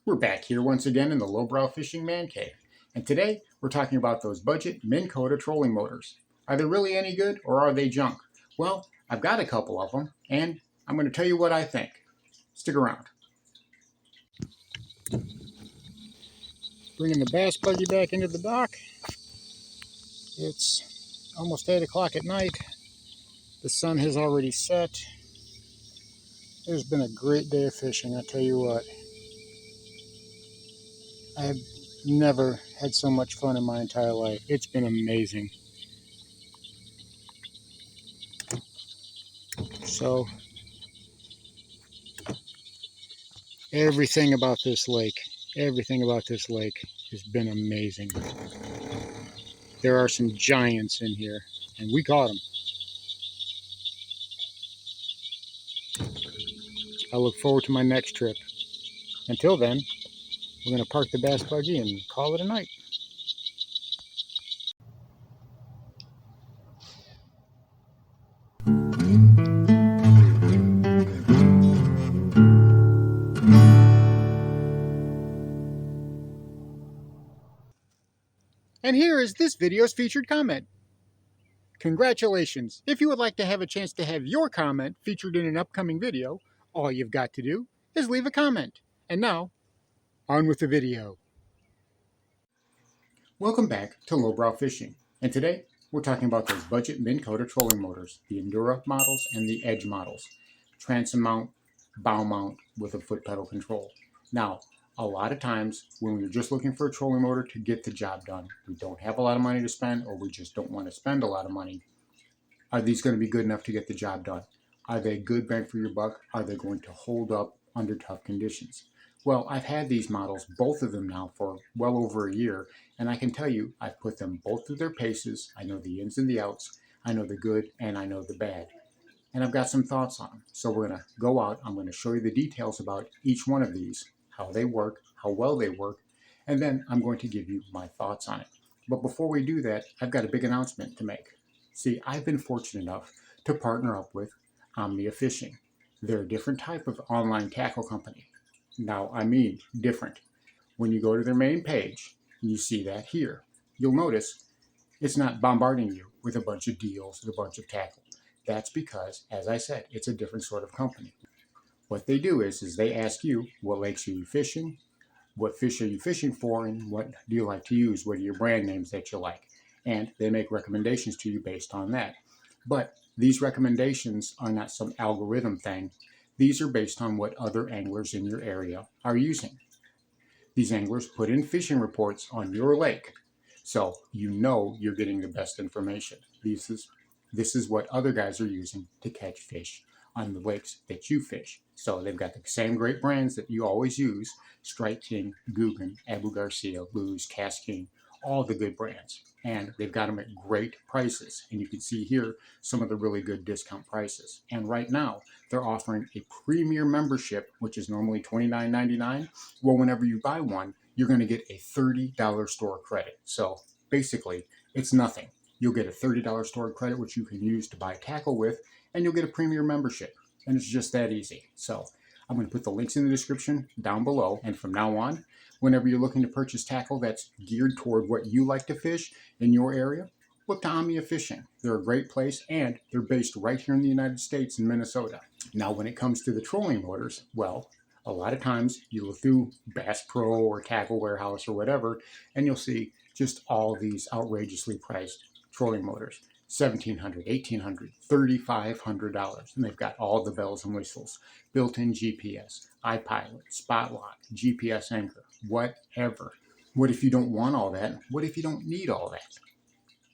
We're back here once again in the lowbrow fishing man cave, and today we're talking about those budget Minn Kota trolling motors. Are they really any good, or are they junk? Well, I've got a couple of them, and I'm going to tell you what I think. Stick around. Bringing the bass buggy back into the dock. It's almost 8 o'clock at night. The sun has already set. It's been a great day of fishing, I tell you what. I have never had so much fun in my entire life. It's been amazing. So, everything about this lake has been amazing. There are some giants in here, and we caught them. I look forward to my next trip. Until then, we're going to park the bass buggy and call it a night. And here is this video's featured comment. Congratulations! If you would like to have a chance to have your comment featured in an upcoming video, all you've got to do is leave a comment. And now, on with the video. Welcome back to Lowbrow Fishing, and today we're talking about those budget Minn Kota trolling motors, the Endura models and the Edge models. Transom mount, bow mount with a foot pedal control. Now, a lot of times when we're just looking for a trolling motor to get the job done, we don't have a lot of money to spend, or we just don't want to spend a lot of money. Are these going to be good enough to get the job done? Are they good bang for your buck? Are they going to hold up under tough conditions? Well, I've had these models, both of them now, for well over a year, and I can tell you I've put them both through their paces. I know the ins and the outs. I know the good and I know the bad. And I've got some thoughts on them. So we're going to go out. I'm going to show you the details about each one of these, how they work, how well they work, and then I'm going to give you my thoughts on it. But before we do that, I've got a big announcement to make. See, I've been fortunate enough to partner up with Omnia Fishing. They're a different type of online tackle company. Now, I mean different. When you go to their main page, you see that here. You'll notice it's not bombarding you with a bunch of deals and a bunch of tackle. That's because, as I said, it's a different sort of company. What they do is they ask you, what lakes are you fishing? What fish are you fishing for? And what do you like to use? What are your brand names that you like? And they make recommendations to you based on that. But these recommendations are not some algorithm thing. These are based on what other anglers in your area are using. These anglers put in fishing reports on your lake, so you know you're getting the best information. This is what other guys are using to catch fish on the lakes that you fish. So they've got the same great brands that you always use: Strike King, Guggen, Abu Garcia, Luz, Cast King, all the good brands. And they've got them at great prices. And you can see here some of the really good discount prices. And right now, they're offering a premier membership, which is normally $29.99. Well, whenever you buy one, you're going to get a $30 store credit. So basically, it's nothing. You'll get a $30 store credit, which you can use to buy tackle with, and you'll get a premier membership. And it's just that easy. So I'm going to put the links in the description down below. And from now on, whenever you're looking to purchase tackle that's geared toward what you like to fish in your area, look to Omnia Fishing. They're a great place, and they're based right here in the United States in Minnesota. Now, when it comes to the trolling motors, well, a lot of times you look through Bass Pro or Tackle Warehouse or whatever, and you'll see just all these outrageously priced trolling motors. $1,700, $1,800, $3,500. And they've got all the bells and whistles, built-in GPS, iPilot, Spot Lock, GPS anchor, whatever. What if you don't want all that? What if you don't need all that?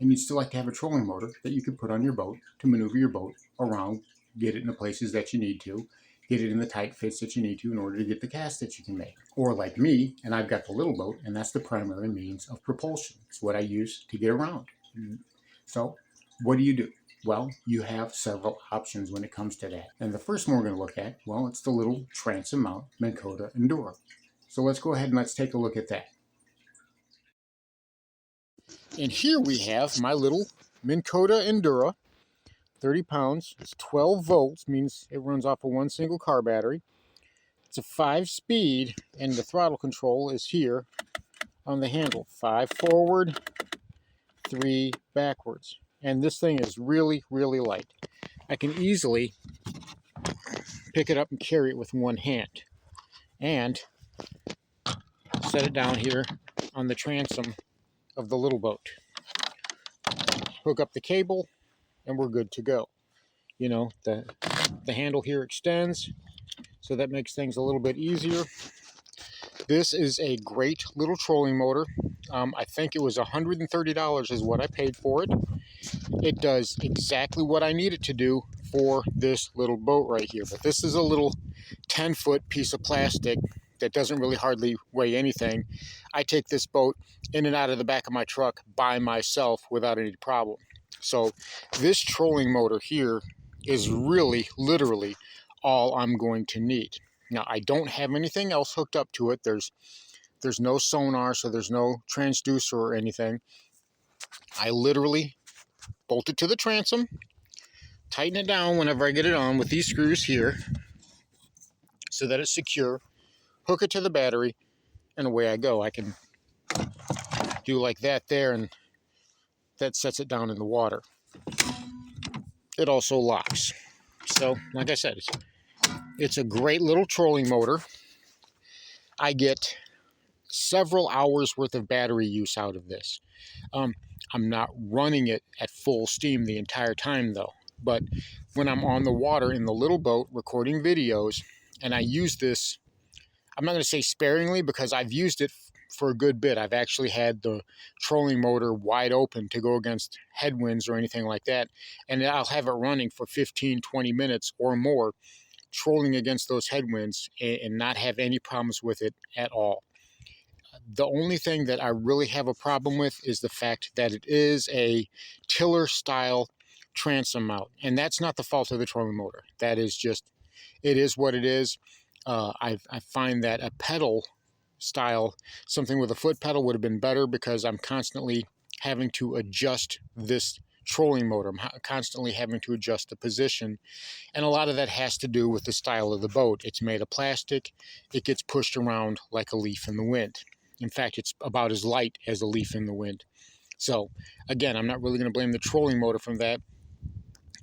And you'd still like to have a trolling motor that you could put on your boat to maneuver your boat around, get it in the places that you need to, get it in the tight fits that you need to in order to get the cast that you can make. Or like me, and I've got the little boat, and that's the primary means of propulsion. It's what I use to get around. So what do? Well, you have several options when it comes to that. And the first one we're going to look at, well, it's the little transom mount Minn Kota Endura. So let's go ahead and let's take a look at that. And here we have my little Minn Kota Endura, 30 pounds. It's 12 volts, means it runs off of one single car battery. It's a 5-speed, and the throttle control is here on the handle. 5 forward, 3 backwards. And this thing is really, really light. I can easily pick it up and carry it with one hand. And set it down here on the transom of the little boat. Hook up the cable, and we're good to go. You know, the handle here extends, so that makes things a little bit easier. This is a great little trolling motor. I think it was $130 is what I paid for it. It does exactly what I need it to do for this little boat right here. But this is a little 10-foot piece of plastic that doesn't really hardly weigh anything. I take this boat in and out of the back of my truck by myself without any problem. So this trolling motor here is really, literally all I'm going to need. Now, I don't have anything else hooked up to it. There's no sonar, so there's no transducer or anything. I literally bolt it to the transom, tighten it down whenever I get it on with these screws here so that it's secure, hook it to the battery, and away I go. I can do like that there, and that sets it down in the water. It also locks. So, like I said, it's a great little trolling motor. I get several hours worth of battery use out of this. I'm not running it at full steam the entire time though, but when I'm on the water in the little boat recording videos, and I use this, I'm not going to say sparingly because I've used it for a good bit. I've actually had the trolling motor wide open to go against headwinds or anything like that, and I'll have it running for 15-20 minutes or more, trolling against those headwinds and not have any problems with it at all. The only thing that I really have a problem with is the fact that it is a tiller style transom mount, and that's not the fault of the trolling motor. That is just, it is what it is. I find that a pedal style, something with a foot pedal, would have been better because I'm constantly having to adjust this trolling motor. I'm constantly having to adjust the position, and a lot of that has to do with the style of the boat. It's made of plastic. It gets pushed around like a leaf in the wind. In fact, it's about as light as a leaf in the wind. So again, I'm not really going to blame the trolling motor from that.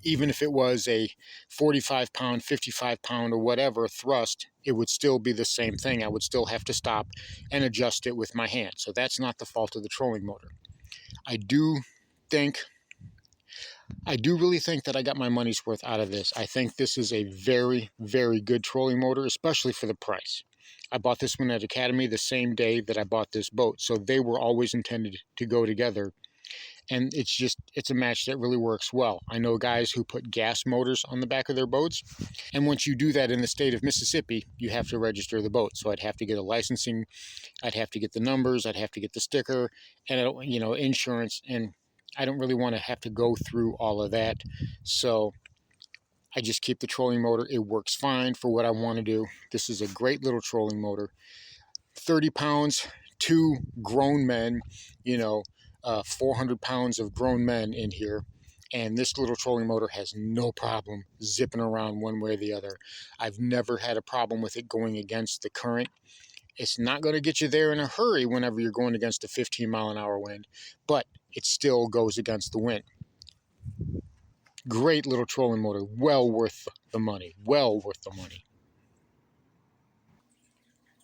Even if it was a 45-pound, 55-pound, or whatever thrust, it would still be the same thing. I would still have to stop and adjust it with my hand. So that's not the fault of the trolling motor. I do really think that I got my money's worth out of this. I think this is a very, very good trolling motor, especially for the price. I bought this one at Academy the same day that I bought this boat, so they were always intended to go together. And it's a match that really works well. I know guys who put gas motors on the back of their boats, and once you do that in the state of Mississippi, you have to register the boat. So I'd have to get a licensing, I'd have to get the numbers, I'd have to get the sticker, and insurance, and I don't really want to have to go through all of that. So I just keep the trolling motor. It works fine for what I want to do. This is a great little trolling motor. 30 pounds, 2 grown men, 400 pounds of grown men in here. And this little trolling motor has no problem zipping around one way or the other. I've never had a problem with it going against the current. It's not going to get you there in a hurry whenever you're going against a 15-mile-an-hour wind, but it still goes against the wind. Great little trolling motor, well worth the money, well worth the money.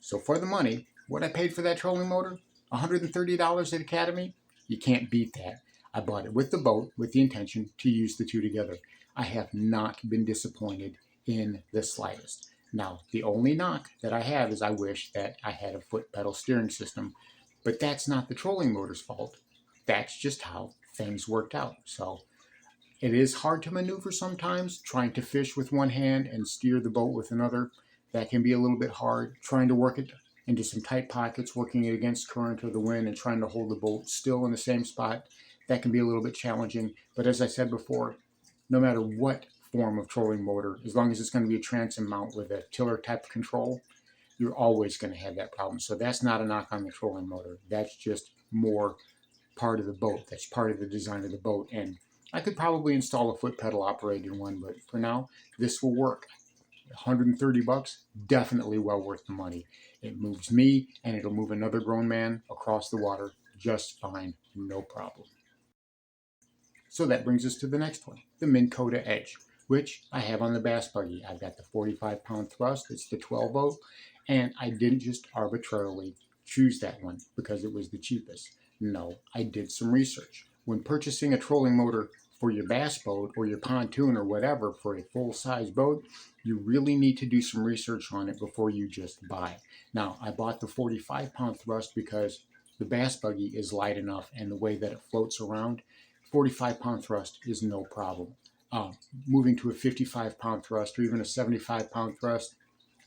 So for the money, what I paid for that trolling motor, $130 at Academy, you can't beat that. I bought it with the boat with the intention to use the two together. I have not been disappointed in the slightest. Now, the only knock that I have is I wish that I had a foot pedal steering system, but that's not the trolling motor's fault. That's just how things worked out. So it is hard to maneuver sometimes, trying to fish with one hand and steer the boat with another. That can be a little bit hard. Trying to work it into some tight pockets, working it against current or the wind and trying to hold the boat still in the same spot, that can be a little bit challenging. But as I said before, no matter what form of trolling motor, as long as it's going to be a transom mount with a tiller type of control, you're always going to have that problem. So that's not a knock on the trolling motor. That's just more part of the boat. That's part of the design of the boat. And I could probably install a foot pedal operated one, but for now, this will work. $130, definitely well worth the money. It moves me and it'll move another grown man across the water just fine, no problem. So that brings us to the next one, the Minn Kota Edge, which I have on the bass buggy. I've got the 45-pound thrust, it's the 12 volt, and I didn't just arbitrarily choose that one because it was the cheapest. No, I did some research. When purchasing a trolling motor for your bass boat or your pontoon or whatever for a full-size boat, you really need to do some research on it before you just buy. Now, I bought the 45-pound thrust because the bass buggy is light enough and the way that it floats around, 45-pound thrust is no problem. Moving to a 55-pound thrust or even a 75-pound thrust,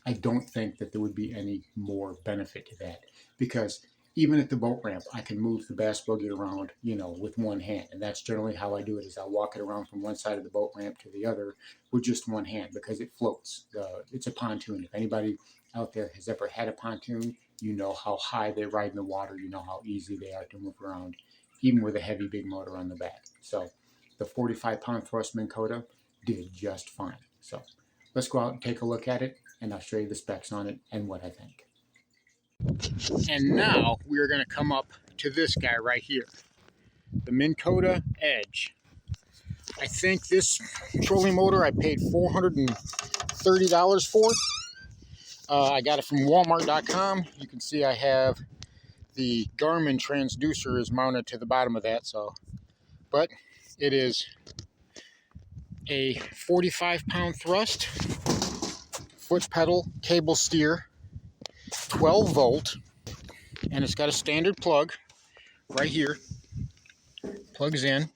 I don't think that there would be any more benefit to that, because even at the boat ramp, I can move the bass buggy around, with one hand. And that's generally how I do it, is I'll walk it around from one side of the boat ramp to the other with just one hand because it floats. It's a pontoon. If anybody out there has ever had a pontoon, you know how high they ride in the water. You know how easy they are to move around, even with a heavy big motor on the back. So the 45-pound thrust Minn Kota did just fine. So let's go out and take a look at it, and I'll show you the specs on it and what I think. And now we are going to come up to this guy right here, the Minn Kota Edge. I think this trolling motor I paid $430 for. I got it from Walmart.com. You can see I have the Garmin transducer is mounted to the bottom of that, but it is a 45-pound thrust, foot pedal, cable steer, 12 volt, and it's got a standard plug right here, plugs in.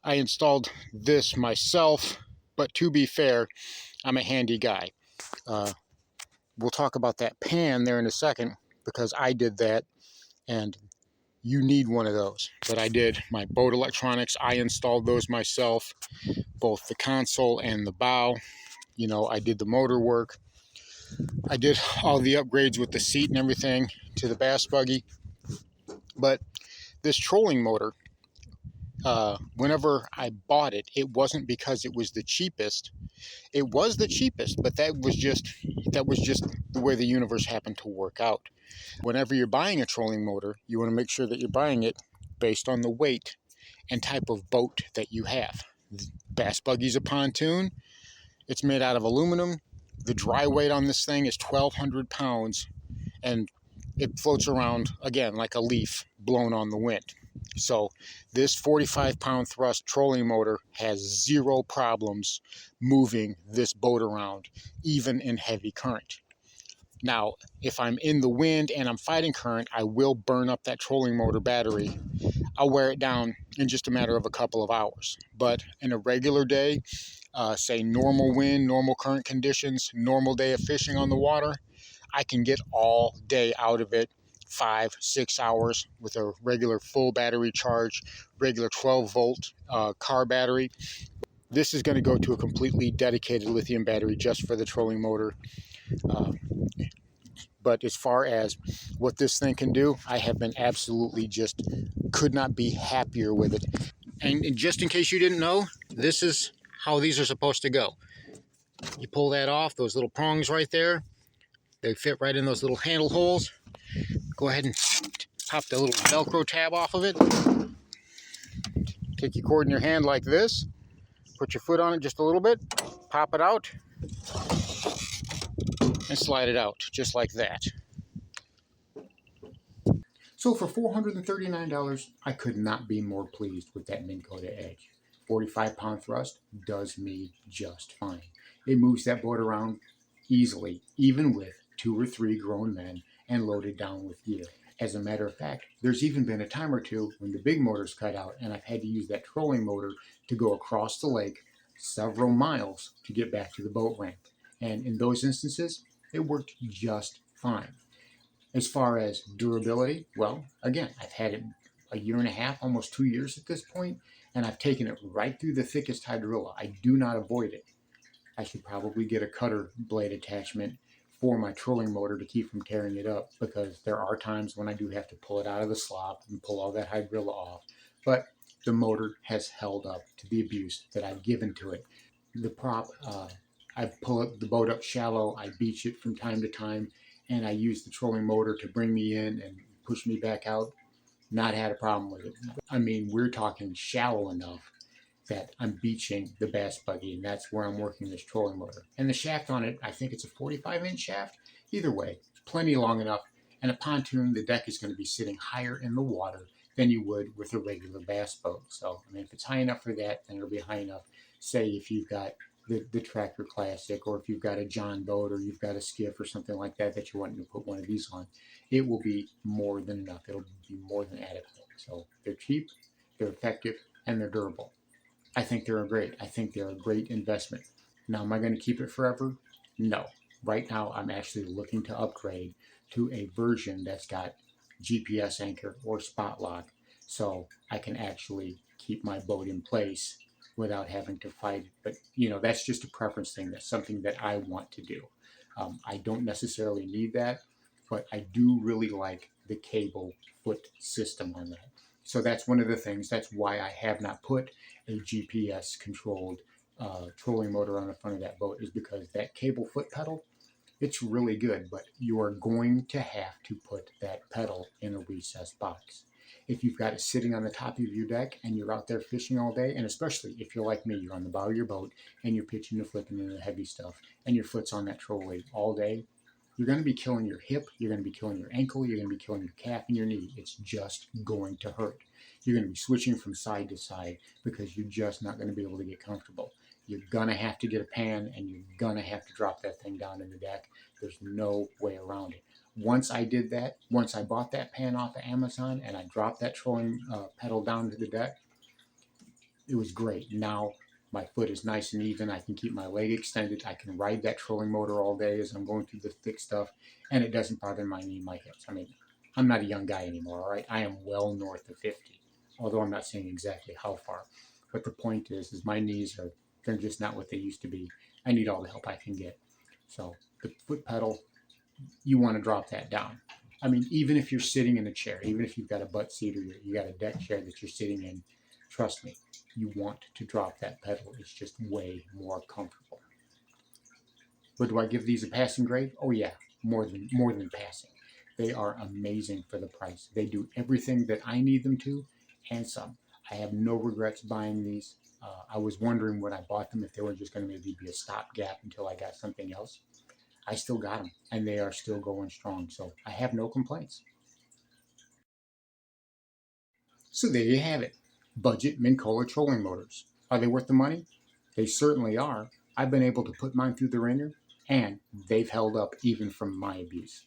I installed this myself, but to be fair, I'm a handy guy. We'll talk about that pan there in a second because I did that, and you need one of those. But I did my boat electronics. I installed those myself, both the console and the bow. I did the motor work. I did all the upgrades with the seat and everything to the bass buggy. But this trolling motor, whenever I bought it, it wasn't because it was the cheapest. It was the cheapest, but that was just the way the universe happened to work out. Whenever you're buying a trolling motor, you want to make sure that you're buying it based on the weight and type of boat that you have. Bass buggy's a pontoon. It's made out of aluminum. The dry weight on this thing is 1,200 pounds, and it floats around, again, like a leaf blown on the wind. So this 45-pound thrust trolling motor has zero problems moving this boat around, even in heavy current. Now, if I'm in the wind and I'm fighting current, I will burn up that trolling motor battery. I'll wear it down in just a matter of a couple of hours. But in a regular day, say normal wind, normal current conditions, normal day of fishing on the water, I can get all day out of it, 5-6 hours with a regular full battery charge, regular 12-volt car battery. This is going to go to a completely dedicated lithium battery just for the trolling motor. But as far as what this thing can do, I have been absolutely just could not be happier with it. And just in case you didn't know, this is how these are supposed to go. You pull that off, those little prongs right there, they fit right in those little handle holes. Go ahead and pop the little Velcro tab off of it. Take your cord in your hand like this, put your foot on it just a little bit, pop it out, and slide it out just like that. So for $439, I could not be more pleased with that Minn Kota Edge. 45-pound thrust does me just fine. It moves that boat around easily, even with 2 or 3 grown men and loaded down with gear. As a matter of fact, there's even been a time or two when the big motor's cut out and I've had to use that trolling motor to go across the lake several miles to get back to the boat ramp. And in those instances, it worked just fine. As far as durability, well, again, I've had it a year and a half, almost 2 years at this point, and I've taken it right through the thickest hydrilla. I do not avoid it. I should probably get a cutter blade attachment for my trolling motor to keep from tearing it up, because there are times when I do have to pull it out of the slop and pull all that hydrilla off. But the motor has held up to the abuse that I've given to it. The prop I pull up the boat up shallow, I beach it from time to time, and I use the trolling motor to bring me in and push me back out. Not had a problem with it. I mean, we're talking shallow enough that I'm beaching the bass buggy, and that's where I'm working this trolling motor. And the shaft on it, I think it's a 45-inch shaft. Either way, plenty long enough. And a pontoon, the deck is going to be sitting higher in the water than you would with a regular bass boat. So, I mean, if it's high enough for that, then it'll be high enough. Say if you've got the Tractor Classic, or if you've got a John boat, or you've got a skiff or something like that that you're wanting to put one of these on, it will be more than enough. It'll be more than adequate. So they're cheap, they're effective, and they're durable. I think they're great. I think they're a great investment. Now, am I going to keep it forever? No. Right now, I'm actually looking to upgrade to a version that's got GPS anchor or spot lock, so I can actually keep my boat in place without having to fight it. But, that's just a preference thing. That's something that I want to do. I don't necessarily need that, but I do really like the cable foot system on that. So that's one of the things. That's why I have not put a GPS controlled trolling motor on the front of that boat, is because that cable foot pedal, it's really good, but you are going to have to put that pedal in a recessed box. If you've got it sitting on the top of your deck and you're out there fishing all day, and especially if you're like me, you're on the bow of your boat and you're pitching and flipping into the heavy stuff and your foot's on that trolley all day, you're going to be killing your hip, you're going to be killing your ankle, you're going to be killing your calf and your knee. It's just going to hurt. You're going to be switching from side to side because you're just not going to be able to get comfortable. You're going to have to get a pan, and you're going to have to drop that thing down in the deck. There's no way around it. Once I did that, once I bought that pan off of Amazon and I dropped that trolling pedal down to the deck, it was great. Now my foot is nice and even. I can keep my leg extended. I can ride that trolling motor all day as I'm going through the thick stuff, and it doesn't bother my knee, my hips. I mean, I'm not a young guy anymore, all right? I am well north of 50, although I'm not saying exactly how far. But the point is my knees they're just not what they used to be. I need all the help I can get. So the foot pedal, you want to drop that down. I mean, even if you're sitting in a chair, even if you've got a butt seat or you got a deck chair that you're sitting in, trust me, you want to drop that pedal. It's just way more comfortable. But do I give these a passing grade? Oh yeah, more than passing. They are amazing for the price. They do everything that I need them to, and some. I have no regrets buying these. I was wondering when I bought them if they were just going to maybe be a stopgap until I got something else. I still got them, and they are still going strong. So I have no complaints. So there you have it. Budget Minn Kota trolling motors. Are they worth the money? They certainly are. I've been able to put mine through the ringer, and they've held up even from my abuse.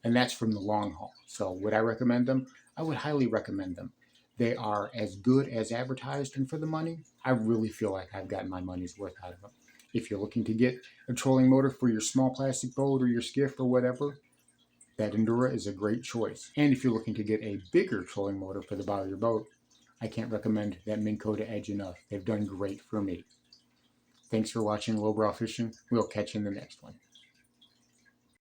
And that's from the long haul. So would I recommend them? I would highly recommend them. They are as good as advertised, and for the money, I really feel like I've gotten my money's worth out of them. If you're looking to get a trolling motor for your small plastic boat or your skiff or whatever, that Endura is a great choice. And if you're looking to get a bigger trolling motor for the bow of your boat, I can't recommend that Minn Kota Edge enough. They've done great for me. Thanks for watching Lowbrow Fishing. We'll catch you in the next one.